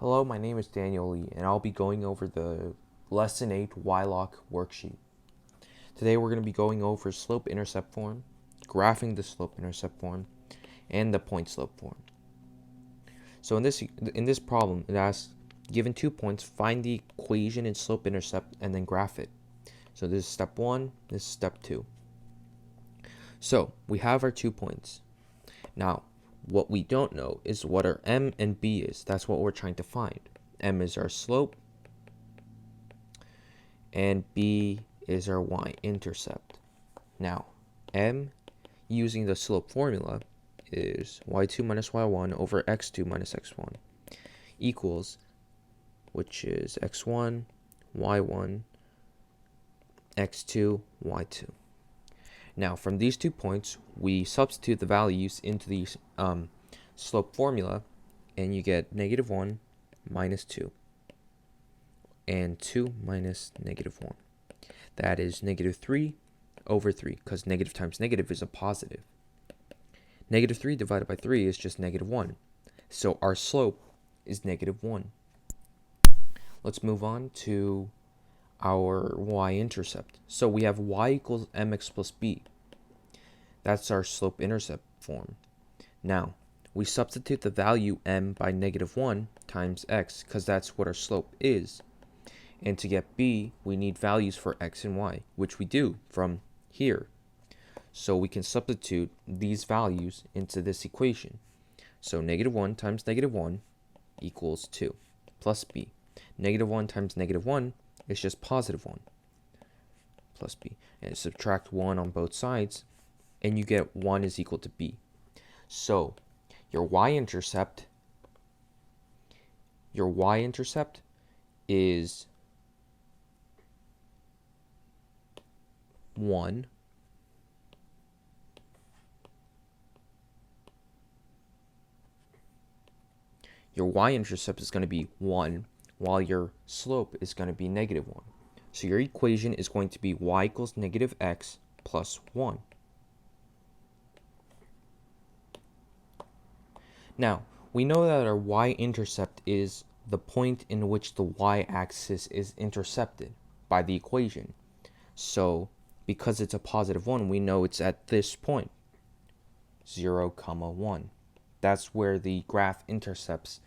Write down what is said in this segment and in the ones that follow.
Hello, my name is Daniel Lee, and I'll be going over the Lesson 8 Y-Lock worksheet. Today we're going to be going over slope-intercept form, graphing the slope-intercept form, and the point-slope form. So in this problem, it asks, given 2 points, find the equation in slope-intercept and then graph it. So this is step 1, this is step 2. So we have our 2 points. Now, what we don't know is what our m and b is. That's what we're trying to find. M is our slope, and b is our y-intercept. Now, m, using the slope formula, is y2 minus y1 over x2 minus x1 equals, which is x1, y1, x2, y2. Now, from these 2 points, we substitute the values into the slope formula, and you get -1 minus 2, and 2 minus -1. That is -3 over 3, because negative times negative is a positive. -3 divided by 3 is just -1. So our slope is -1. Let's move on to our y-intercept. So we have y equals mx plus b. That's our slope-intercept form. Now, we substitute the value m by -1 times x, because that's what our slope is. And to get b, we need values for x and y, which we do from here. So we can substitute these values into this equation. So -1 times -1 equals 2, plus b. -1 times -1 is just +1, plus b. And subtract 1 on both sides, and you get 1 is equal to b. So your y-intercept is 1, your y-intercept is going to be 1, while your slope is going to be -1. So your equation is going to be y equals -x plus 1. Now, we know that our y-intercept is the point in which the y-axis is intercepted by the equation. So, because it's a +1, we know it's at this point, 0, 1. That's where the graph intercepts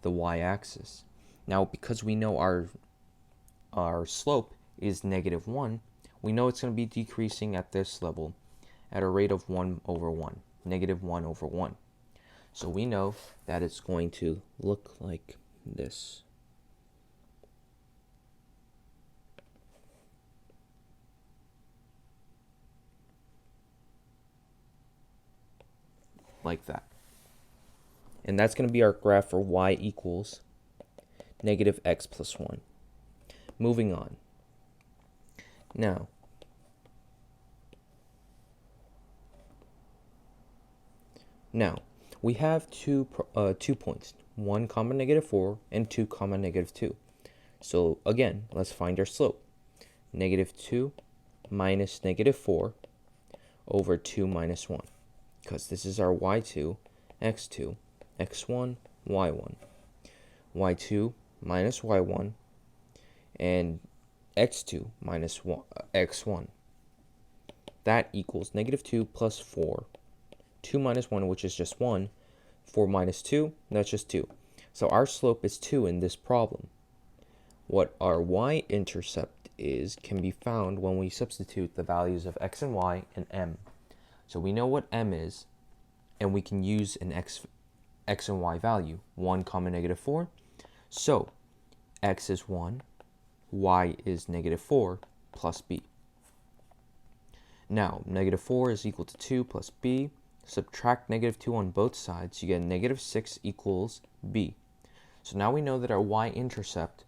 the y-axis. Now, because we know our slope is -1, we know it's going to be decreasing at this level at a rate of 1 over 1, -1 over 1. So we know that it's going to look like this. Like that. And that's going to be our graph for y equals -x plus 1. Moving on. Now, we have two points, 1, -4 and 2, -2. So again, let's find our slope. -2 minus -4 over 2 minus 1, because this is our y2, x2, x1, y1. y2 minus y1 and x2 minus x1. That equals -2 plus 4. 2 minus 1, which is just 1. 4 minus 2, that's just 2. So our slope is 2 in this problem. What our y-intercept is can be found when we substitute the values of x and y and m. So we know what m is, and we can use an x and y value, 1, -4. So x is 1, y is -4, plus b. Now, -4 is equal to 2 plus b. Subtract -2 on both sides, you get -6 equals b. So now we know that our y-intercept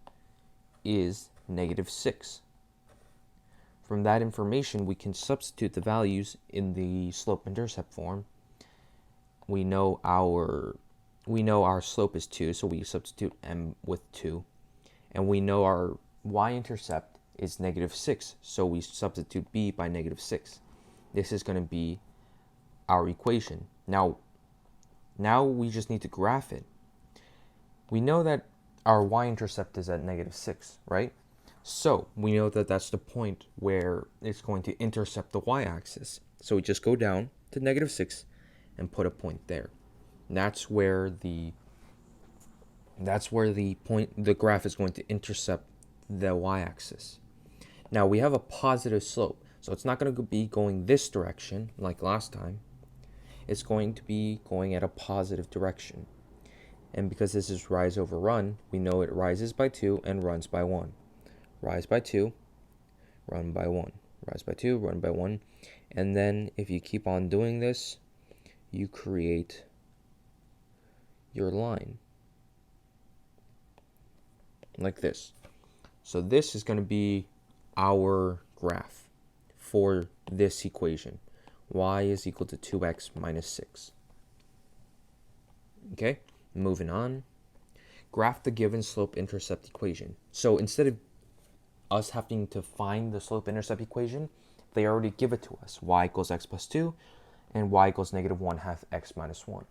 is -6. From that information, we can substitute the values in the slope-intercept form. We know our slope is 2, so we substitute m with 2. And we know our y-intercept is -6, so we substitute b by -6. This is going to be our equation. Now we just need to graph it. We know that our y-intercept is at -6, right? So we know that that's the point where it's going to intercept the y-axis. So we just go down to -6 and put a point there. And that's where the graph is going to intercept the y-axis. Now we have a positive slope, so it's not going to be going this direction like last time. It's going to be going at a positive direction. And because this is rise over run, we know it rises by 2 and runs by 1. Rise by 2, run by 1. Rise by 2, run by 1. And then if you keep on doing this, you create your line like this. So this is going to be our graph for this equation. Y is equal to 2x minus 6. Okay, moving on. Graph the given slope-intercept equation. So instead of us having to find the slope-intercept equation, they already give it to us. Y equals x plus 2 and y equals -1/2 x minus 1.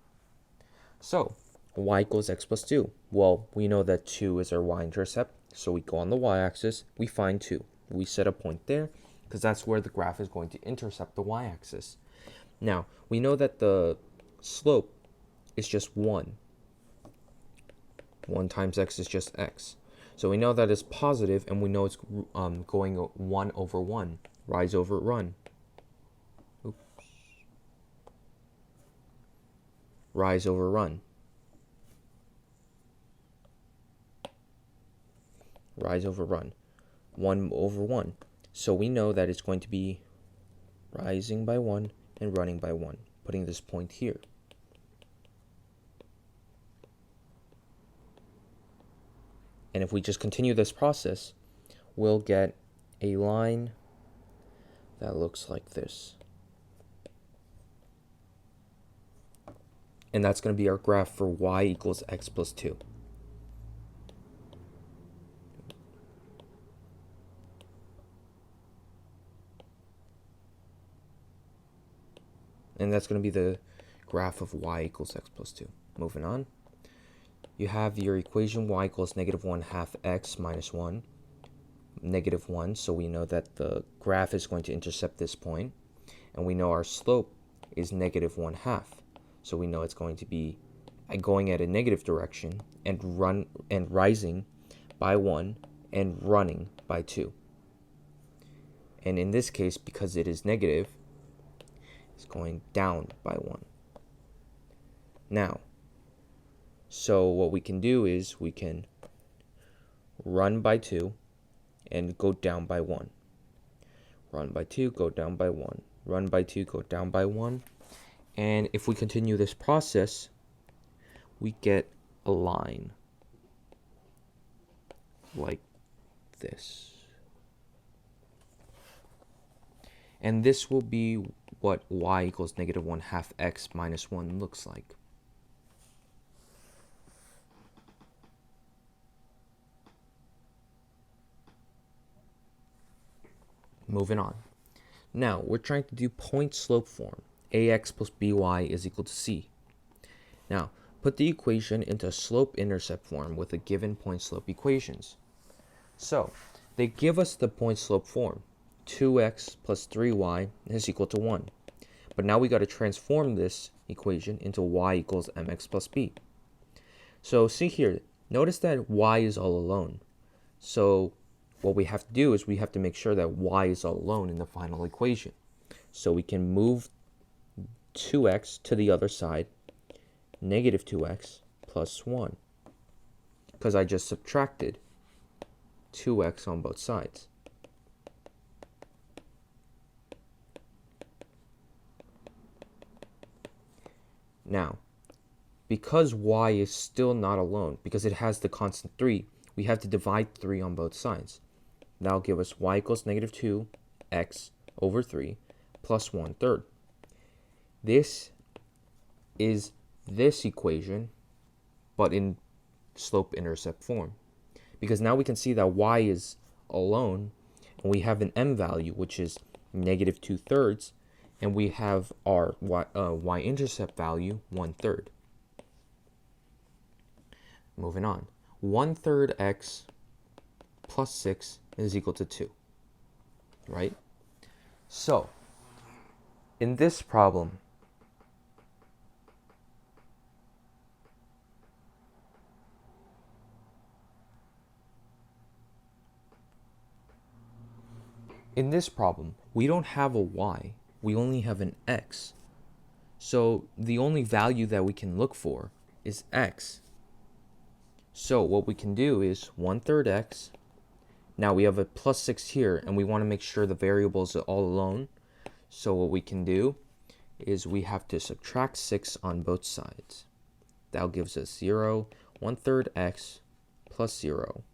So y equals x plus 2. Well, we know that 2 is our y-intercept, so we go on the y-axis, we find 2. We set a point there because that's where the graph is going to intercept the y-axis. Now, we know that the slope is just 1. 1 times x is just x. So we know that it's positive, and we know it's going 1 over 1. Rise over run. Oops. Rise over run. Rise over run. 1 over 1. So we know that it's going to be rising by 1 and running by 1, putting this point here. And if we just continue this process, we'll get a line that looks like this. And that's going to be our graph for y equals x plus 2. And that's going to be the graph of y equals x plus 2. Moving on. You have your equation y equals -1/2 x minus 1, -1, so we know that the graph is going to intercept this point, and we know our slope is -1/2, so we know it's going to be going at a negative direction and rising by 1 and running by 2. And in this case, because it is negative, it's going down by 1. Now, so what we can do is we can run by 2 and go down by 1. Run by 2, go down by 1. Run by 2, go down by 1. And if we continue this process, we get a line like this. And this will be what y equals -1/2 x minus 1 looks like. Moving on. Now, we're trying to do point slope form. Ax plus by is equal to c. Now, put the equation into slope-intercept form with the given point slope equations. So, they give us the point slope form. 2x plus 3y is equal to 1. But now we got to transform this equation into y equals mx plus b. So, see here, notice that y is all alone. So, what we have to do is we have to make sure that y is all alone in the final equation. So we can move 2x to the other side, -2x plus 1, because I just subtracted 2x on both sides. Now, because y is still not alone, because it has the constant 3, we have to divide 3 on both sides. That'll give us y equals -2x over 3 plus 1/3. This is this equation, but in slope-intercept form. Because now we can see that y is alone, and we have an m value, which is -2/3, and we have our y-intercept value 1/3. Moving on. 1/3 x plus 6 is equal to 2, right? So, in this problem, we don't have a y, we only have an x. So the only value that we can look for is x. So what we can do is 1/3 x. Now we have a plus 6 here, and we want to make sure the variables are all alone. So what we can do is we have to subtract 6 on both sides. That gives us 0. 1/3 x plus 0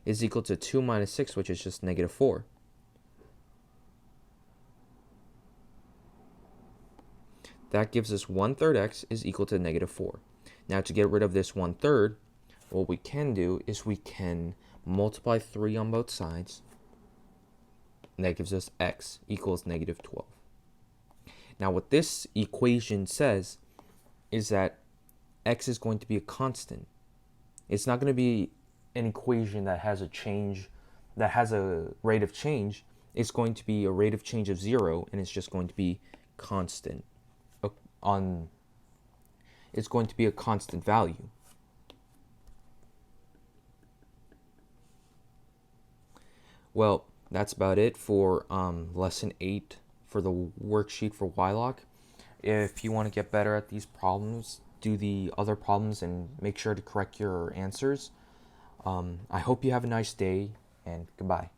is equal to 2 minus 6, which is just -4. That gives us 1/3 x is equal to -4. Now to get rid of this 1/3, what we can do is we can multiply 3 on both sides, and that gives us x equals -12. Now what this equation says is that x is going to be a constant. It's not going to be an equation that has a change, that has a rate of change. It's going to be a rate of change of 0, and it's just going to be constant. It's going to be a constant value. Well, that's about it for lesson 8 for the worksheet for YLOC. If you want to get better at these problems, do the other problems and make sure to correct your answers. I hope you have a nice day, and goodbye.